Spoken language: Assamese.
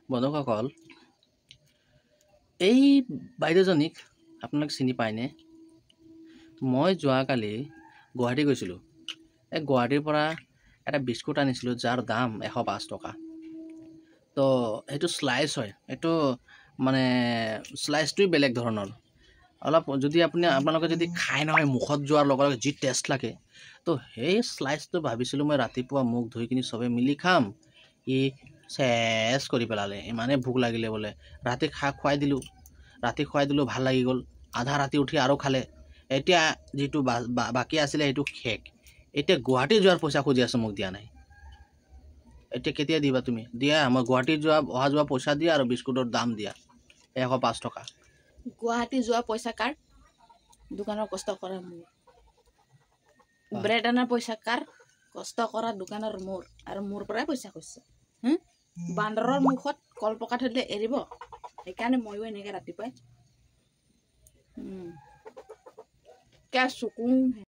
বন্ধুসকল, এই বাইদেউজনীক আপোনালোক চিনি পায়নে? মই যোৱাকালি গুৱাহাটী গৈছিলোঁ। এই গুৱাহাটীৰ পৰা এটা বিস্কুট আনিছিলোঁ যাৰ দাম 105 টকা। তো সেইটো শ্লাইচ হয়, এইটো মানে শ্লাইচটোই বেলেগ ধৰণৰ। অলপ যদি আপোনালোকে যদি খাই নহয় মুখত যোৱাৰ লগে লগে যি টেষ্ট লাগে, তো সেই শ্লাইচটো ভাবিছিলোঁ মই ৰাতিপুৱা মুখ ধুই কিনি চবে মিলি খাম। ই চেচ কৰি পেলালে, ইমানেই ভোক লাগিলে বোলে। ৰাতি খুৱাই দিলোঁ, ভাল লাগি গ'ল। আধা ৰাতি উঠি আৰু খালে। এতিয়া যিটো বাকী আছিলে সেইটো শেষ। এতিয়া গুৱাহাটী যোৱাৰ পইচা খুজি আছোঁ, মোক দিয়া নাই। এতিয়া কেতিয়া দিবা তুমি? দিয়া, মই গুৱাহাটী অহা যোৱা পইচা দিয়া আৰু বিস্কুটৰ দাম দিয়া 105 টকা। গুৱাহাটী যোৱা পইচা কাৰ? দোকানৰ কষ্ট কৰা মোৰ। ব্ৰেড আনাৰ পইচা কাৰ? কষ্ট কৰা দোকানৰ মোৰ। আৰু মোৰ পৰাই পইচা খুজিছে। বান্দৰৰ মুখত কল পকা থৈ দিলে এৰিব? সেইকাৰণে ময়ো এনেকৈ ৰাতিপুৱাই চকু